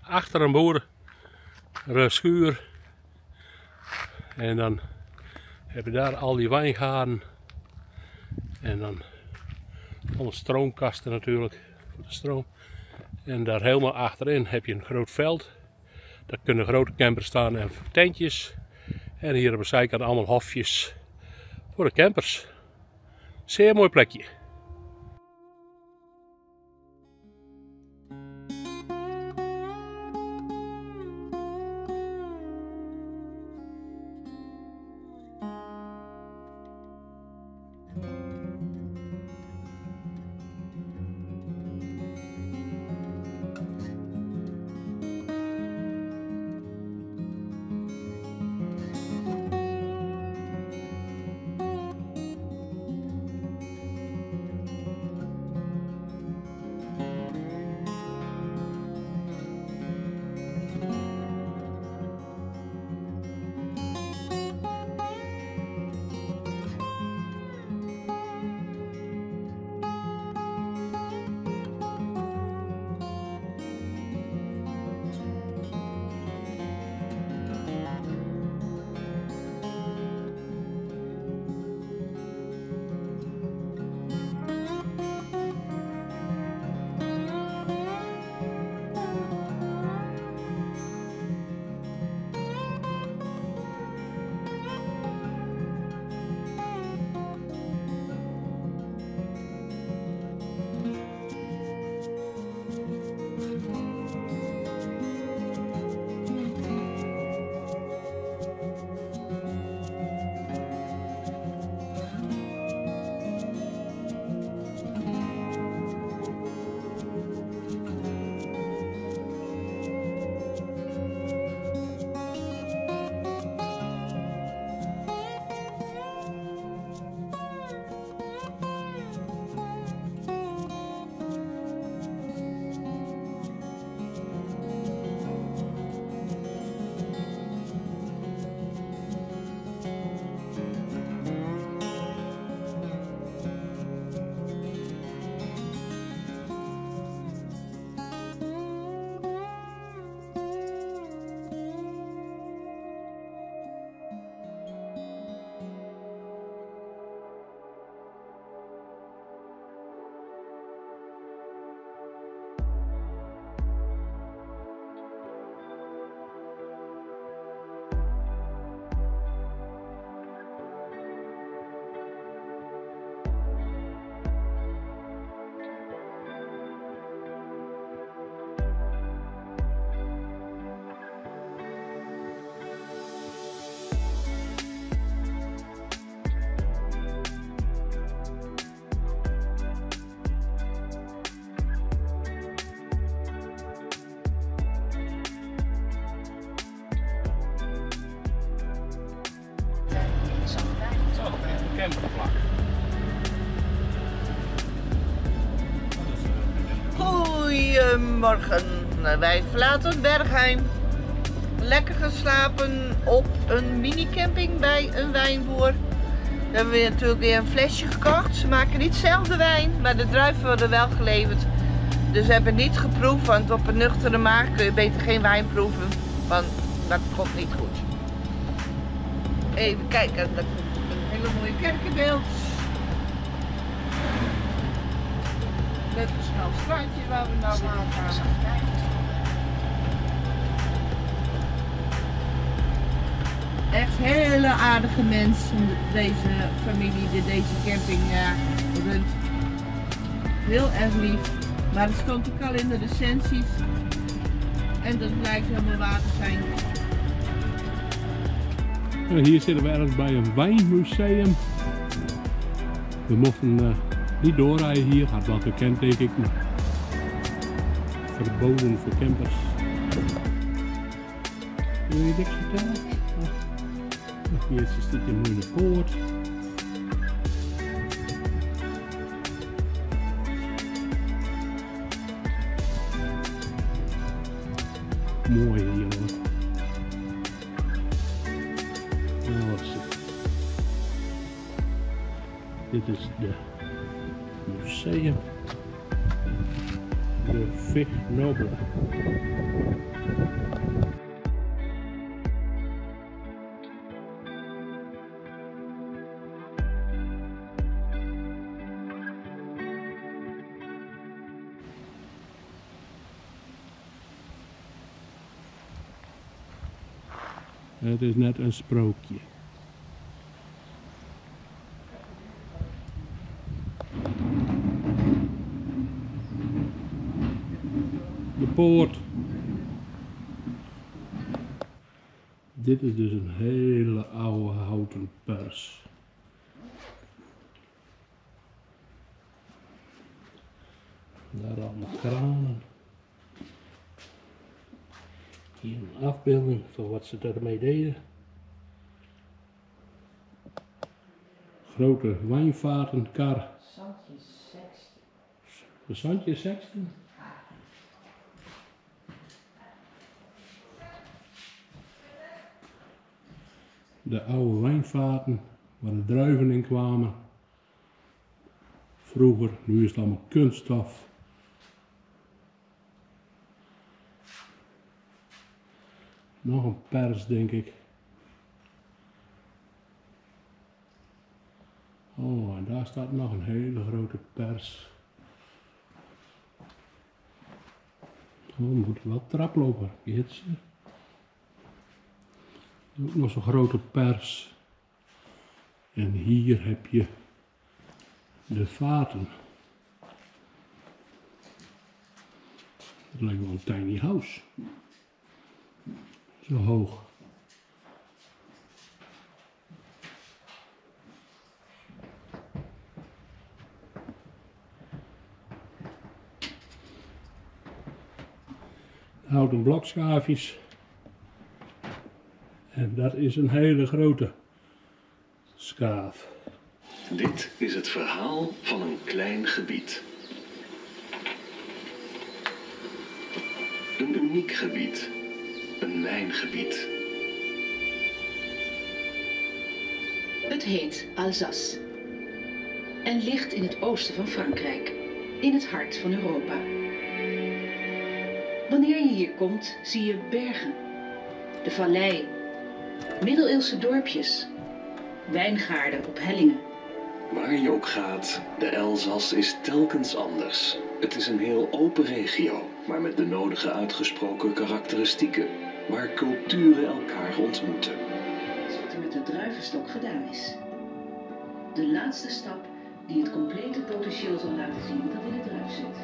achter een boer, een schuur. En dan heb je daar al die wijngaarden. En dan alle stroomkasten natuurlijk, voor de stroom. En daar helemaal achterin heb je een groot veld. Daar kunnen grote campers staan en tentjes. En hier op de zijkant allemaal hofjes voor de campers. Zeer mooi plekje. Campervlak. Goedemorgen, wij verlaten Bergheim. Lekker geslapen op een minicamping bij een wijnboer. We hebben natuurlijk weer een flesje gekocht. Ze maken niet zelf de wijn, maar de druiven worden wel geleverd. Dus we hebben niet geproefd, want op een nuchtere maag kun je beter geen wijn proeven. Want dat komt niet goed. Even kijken, dat is een hele mooie kerkenbeeld. Met een snel strandje waar we nou gaan. Echt hele aardige mensen, deze familie die deze camping runt. Heel erg lief. Maar het stond ook al in de recensies. En dat blijkt helemaal waar te zijn. En hier zitten we ergens bij een wijnmuseum. We mochten niet doorrijden hier, had wel gekend denk ik, maar verboden voor campers. Wil je niks vertellen? Hier is een mooie poort. Mooi hier hoor. Dit is de museum. De Vig Nobele. Het is net een sprookje. De poort. Dit is dus een hele oude houten pers. Daar allemaal kranen. Hier een afbeelding van wat ze daarmee deden. Grote wijnvaartenkar. De Santje 16. De oude wijnvaten waar de druiven in kwamen. Vroeger, nu is het allemaal kunststof. Nog een pers, denk ik. Oh, en daar staat nog een hele grote pers. Oh, we moeten wel traplopen, Jitse. Ook nog zo'n grote pers. En hier heb je de vaten. Het lijkt wel een tiny house. Zo hoog. Houten blokschaafjes. En dat is een hele grote schaaf. Dit is het verhaal van een klein gebied. Een uniek gebied. Een wijngebied. Het heet Alsace en ligt in het oosten van Frankrijk, in het hart van Europa. Wanneer je hier komt, zie je bergen, de vallei, middeleeuwse dorpjes, wijngaarden op hellingen. Waar je ook gaat, de Elzas is telkens anders. Het is een heel open regio, maar met de nodige uitgesproken karakteristieken, waar culturen elkaar ontmoeten. Dat is wat er met de druivenstok gedaan is. De laatste stap die het complete potentieel zal laten zien dat in de druif zit.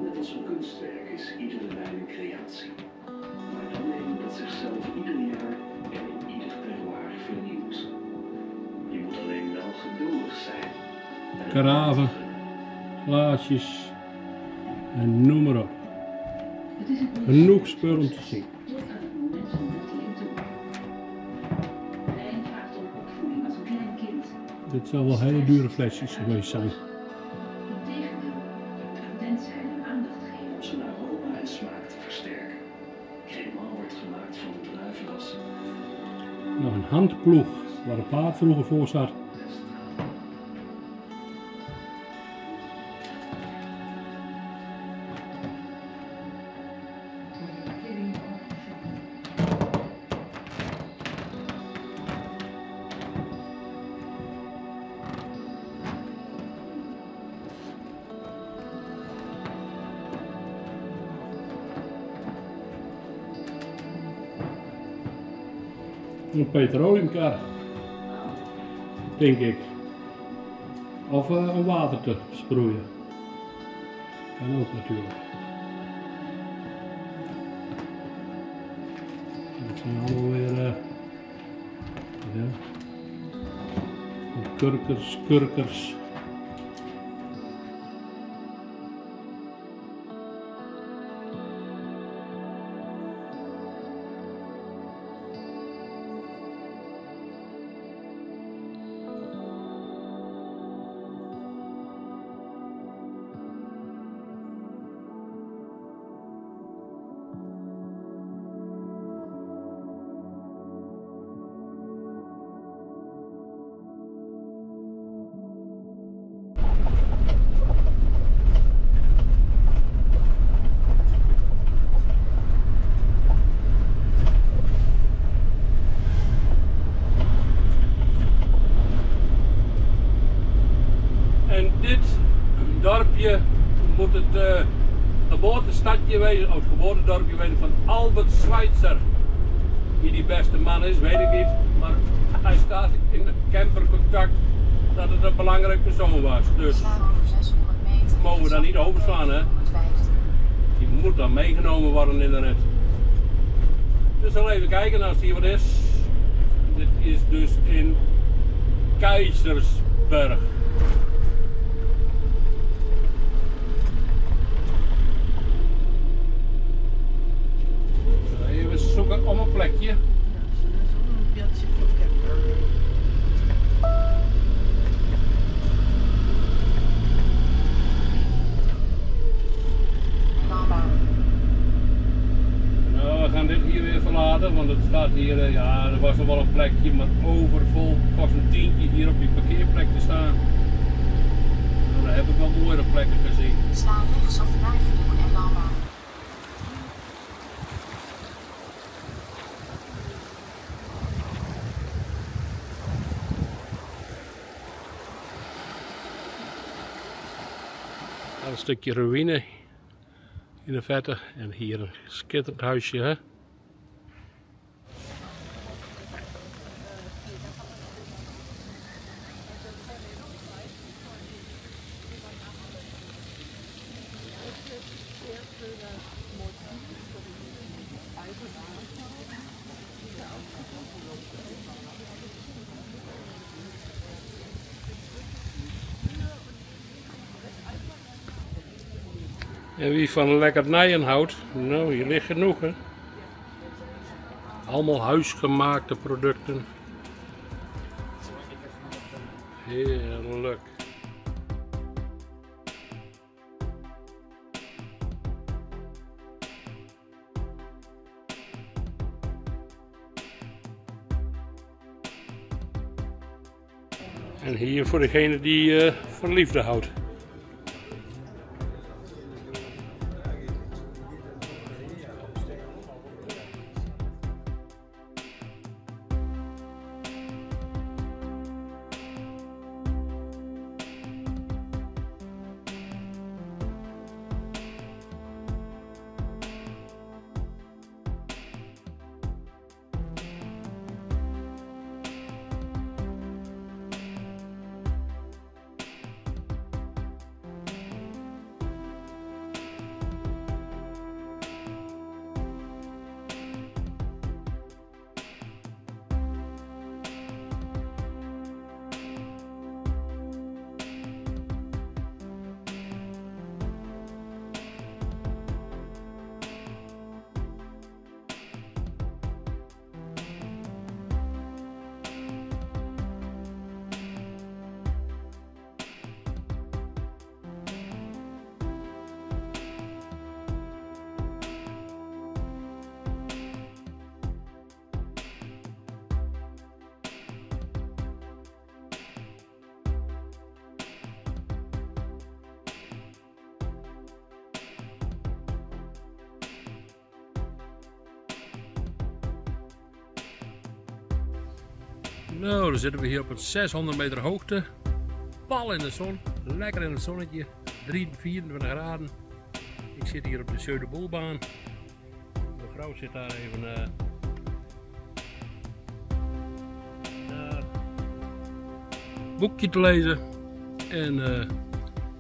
Net als een kunstwerk is iedere wijn een creatie. Maar dan neemt dat zichzelf ieder jaar en in ieder terroir vernieuwt. Je moet alleen wel geduldig zijn. Karaven, glaasjes en noem maar op. Het is het Genoeg spul om te zien. tot aan het moment van worteling toe. Wijn vraagt om opvoeding als een klein kind. Dit zal wel hele dure flesjes geweest zijn. Integendeel, attent zijn en aandacht geven. Om zijn aroma en smaak te versterken. Cremant wordt gemaakt van de druivenrassen. Nog een handploeg waar een paard vroeger voor zat. Een petroleumkar, denk ik. Of een water te sproeien. Kan ook natuurlijk. Dat zijn allemaal weer ja, kurkers. dit dorpje moet het geboortestadje wezen, of het geboortedorpje wezen van Albert Schweitzer. Wie die beste man is, weet ik niet, maar hij staat in het campercontact dat het een belangrijk persoon was. Dus mogen we daar niet overslaan, hè? Die moet dan meegenomen worden in de rit. Dus we zullen even kijken als hier wat is. Dit is dus in Keizersberg. Even zoeken om een plekje. Ja, zo'n beeldje voor camper. Nou, we gaan dit hier weer verlaten, want het staat hier, ja, er was nog wel een plekje, maar overvol. Het kost een tientje hier op die parkeerplek te staan. Nou, daar heb ik wel mooiere plekken gezien. Sla rechts op Nijverdingen en Lamba. Een stukje ruïne in de vette en hier een schitterend huisje, hè? En wie van lekkernijen houdt, nou hier ligt genoeg, hè. Allemaal huisgemaakte producten. Heerlijk. En hier voor degene die van liefde houdt. Nou, dan zitten we hier op een 600 meter hoogte. Pal in de zon, lekker in het zonnetje, 24 graden. Ik zit hier op de Jeu de Boelbaan. Mijn vrouw zit daar even daar boekje te lezen. En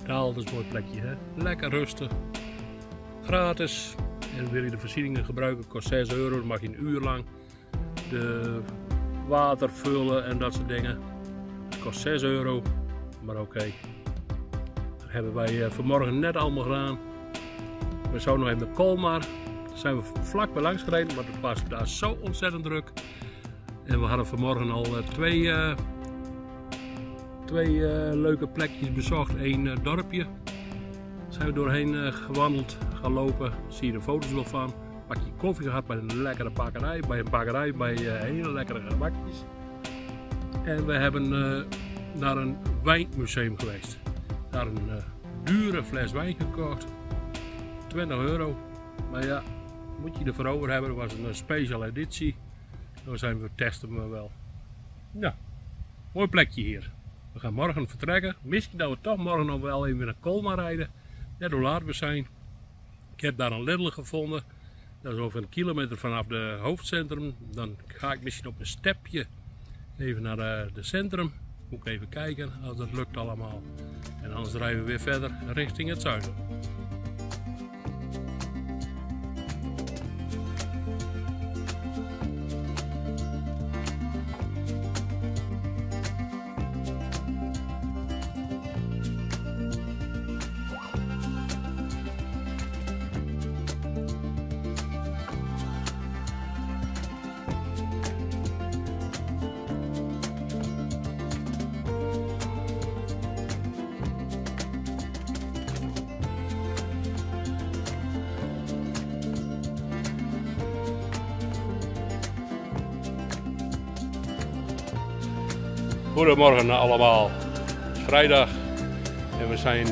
daar is een mooi plekje, hè? Lekker rustig, gratis. En wil je de voorzieningen gebruiken, kost 6 euro, dan mag je een uur lang de water vullen en dat soort dingen. Het kost 6 euro, maar oké. Dat hebben wij vanmorgen net allemaal gedaan. We zouden nog even naar Colmar. Daar zijn we vlak bij langs gereden, maar het was daar zo ontzettend druk. En we hadden vanmorgen al twee leuke plekjes bezocht. Eén dorpje. Daar zijn we doorheen gewandeld, gaan lopen. Zie je de foto's wel van. Pakje koffie gehad bij een lekkere bakkerij, bij hele lekkere gebakjes. En we hebben naar een wijnmuseum geweest. Daar een dure fles wijn gekocht. 20 euro. Maar ja, moet je ervoor over hebben. Dat was een special editie. Dan zijn we testen we wel. Nou, mooi plekje hier. We gaan morgen vertrekken. Misschien dat we toch morgen nog wel even naar Colmar rijden. Net hoe laat we zijn. Ik heb daar een Lidl gevonden. Dat is over een kilometer vanaf de hoofdcentrum. Dan ga ik misschien op een stepje even naar de centrum. Moet ik even kijken als dat lukt allemaal. En anders rijden we weer verder richting het zuiden. Goedemorgen allemaal, het is vrijdag en we zijn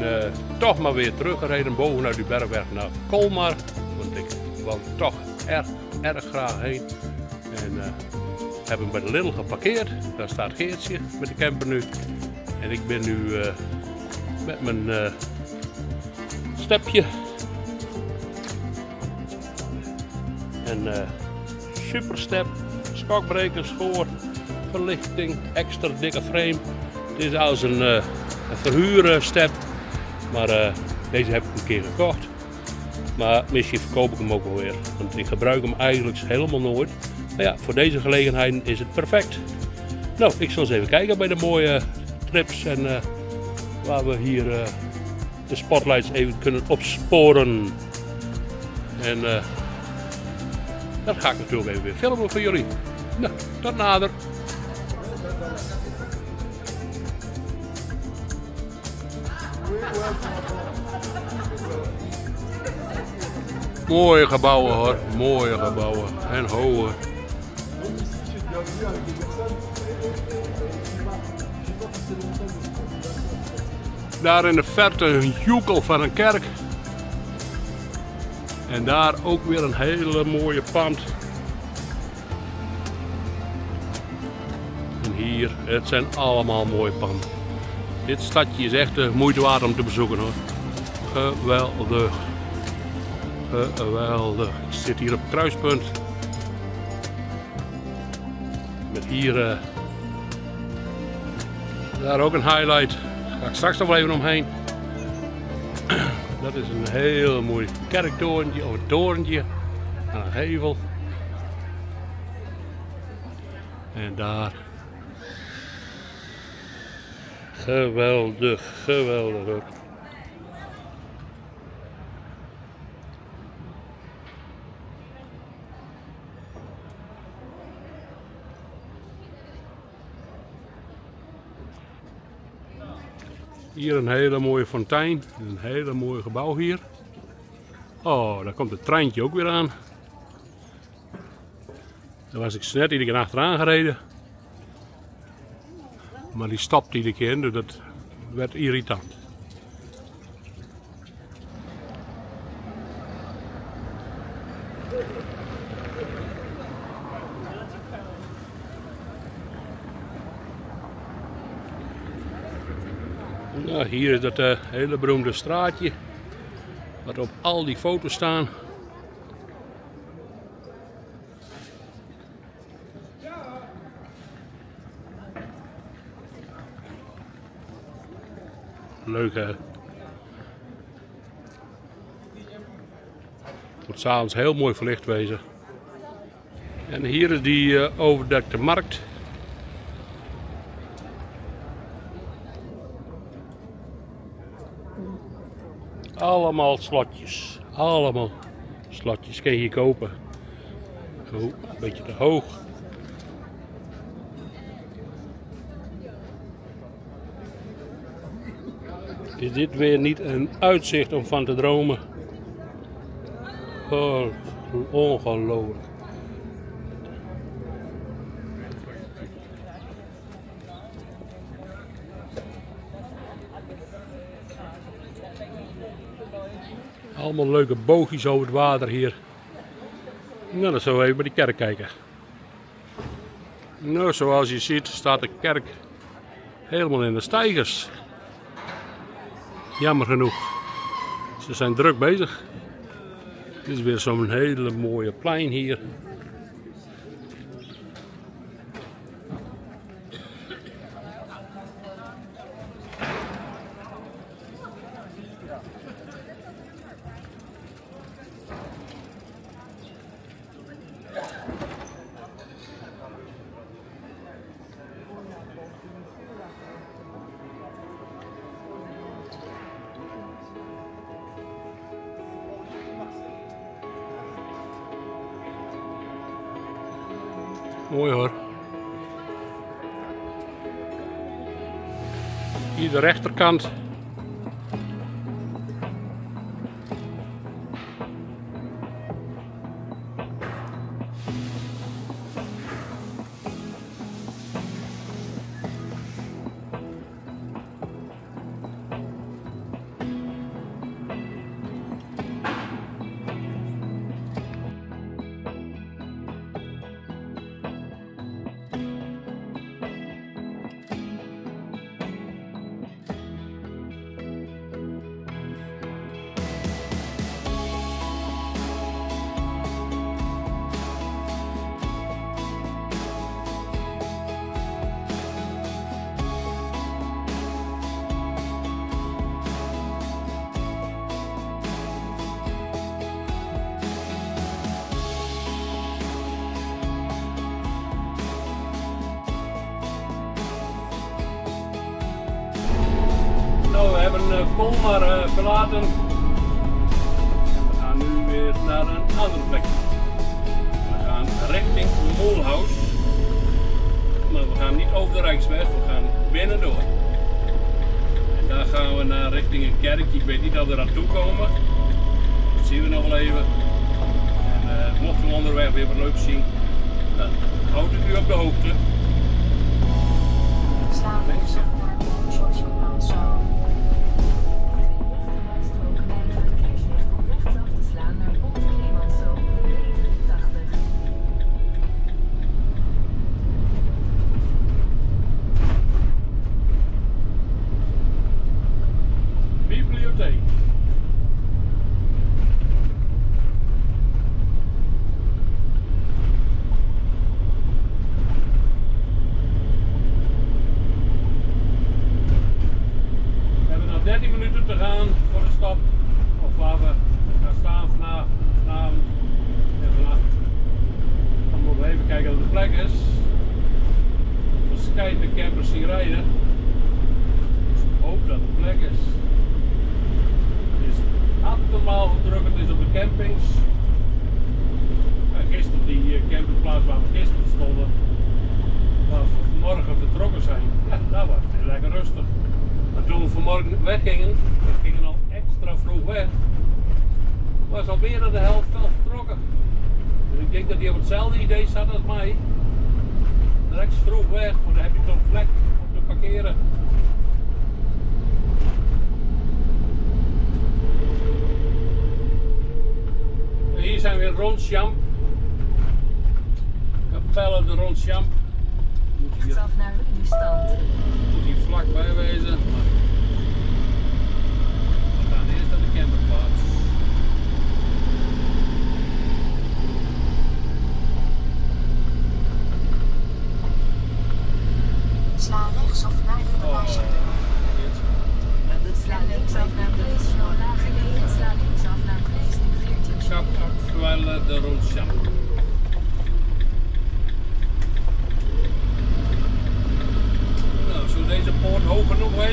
toch maar weer teruggereden bovenuit die bergweg naar Colmar. Want ik wil toch erg graag heen. En hebben bij de Lidl geparkeerd, daar staat Geertje met de camper nu. En ik ben nu met mijn stepje. En super step, schokbrekers voor. Verlichting, extra dikke frame. Het is als een verhuurstep, maar deze heb ik een keer gekocht. Maar misschien verkoop ik hem ook wel weer, want ik gebruik hem eigenlijk helemaal nooit. Maar ja, voor deze gelegenheid is het perfect. Nou, ik zal eens even kijken bij de mooie trips en waar we hier de spotlights even kunnen opsporen. En dat ga ik natuurlijk even weer filmen voor jullie. Nou, tot nader. Mooie gebouwen hoor, mooie gebouwen en hoge. Daar in de verte een joekel van een kerk. En daar ook weer een hele mooie pand. En hier, het zijn allemaal mooie panden. Dit stadje is echt de moeite waard om te bezoeken hoor. Geweldig. Geweldig. Ik zit hier op het kruispunt. Met hier daar ook een highlight. Daar ga ik straks nog wel even omheen. Dat is een heel mooi kerktorentje of een torentje aan een hevel. En daar. Geweldig, geweldig hoor. Hier een hele mooie fontein, een hele mooi gebouw hier. Oh, daar komt het treintje ook weer aan. Daar was ik net iedere keer achteraan gereden. Maar die stapte iedere keer in, dus dat werd irritant. Nou, hier is dat hele beroemde straatje, wat op al die foto's staan. Leuk hè. Moet s'avonds heel mooi verlicht wezen. En hier is die overdekte markt. Allemaal slotjes. Allemaal slotjes kun je hier kopen. Oh, een beetje te hoog. Is dit weer niet een uitzicht om van te dromen? Oh, ongelooflijk. Allemaal leuke boogjes over het water hier. Nou, dan zullen we even bij die kerk kijken. Nou, zoals je ziet staat de kerk Helemaal in de steigers. Jammer genoeg. Ze zijn druk bezig. Dit is weer zo'n hele mooie plein hier. Mooi hoor. Hier de rechterkant. Nou, we hebben Colmar verlaten. En we gaan nu weer naar een andere plek. We gaan richting Moolhaus. Maar we gaan niet over de Rijksweg, we gaan binnendoor. En daar gaan we naar richting een kerk. Ik weet niet of we er aan toe komen. Dat zien we nog wel even. En mochten we onderweg weer wat leuks zien, dan houd ik u op de hoogte. Sla links af naar Georgesplanszaal. Bibliotheek. We hebben nog 13 minuten te gaan voor de stap, of waar we gaan staan vanavond en vannacht. Dan moeten we even kijken of de plek is. Verscheidene campers hier rijden. Dus ik hoop dat de plek is. Het is abnormaal druk, het is op de campings. Gisteren op die campingplaats waar we gisteren stonden, waar we vanmorgen vertrokken zijn, ja, daar was het lekker rustig. Maar toen we vanmorgen weggingen, we gingen al extra vroeg weg, was alweer de helft al vertrokken. Dus ik denk dat hij op hetzelfde idee zat als mij. Direct vroeg weg, want dan heb je toch een plek om te parkeren. En hier zijn we in Ronchamp. Capelle de Ronchamp. Moet Af naar hier vlakbij wezen. Maar we gaan eerst naar de camperplaats. Sla rechtsaf naar de Maasje. Sla linksaf naar Breeslo, lage legen. Sla linksaf naar Breeslo, 14. Capelle de Ronchamp. Nou, zo deze poort hoog genoeg wezen.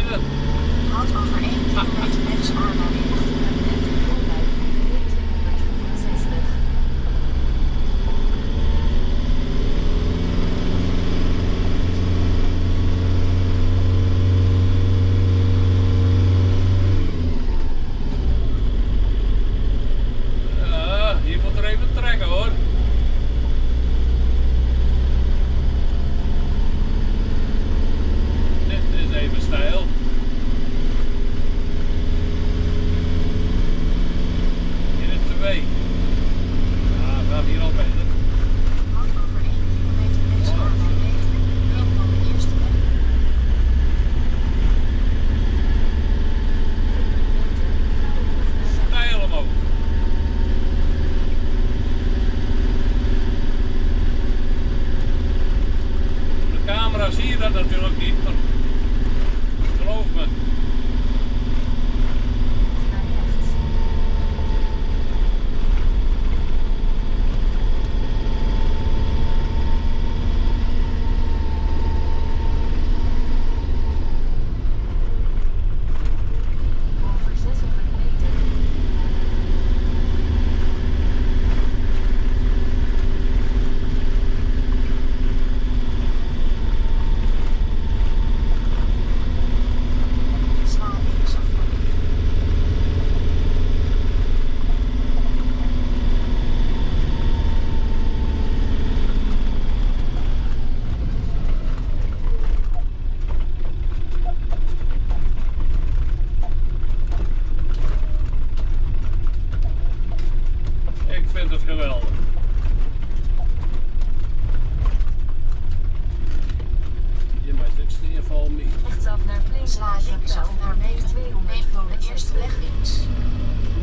naar B200 voor de eerste weg links.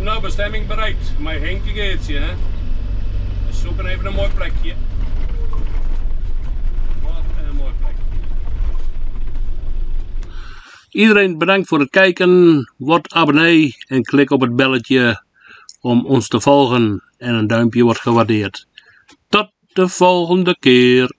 Nou, bestemming bereikt. Mijn Henkie geertje, hè. We zoeken even een mooi plekje. Wat een mooi plekje. Iedereen bedankt voor het kijken. Word abonnee en klik op het belletje om ons te volgen. En een duimpje wordt gewaardeerd. Tot de volgende keer.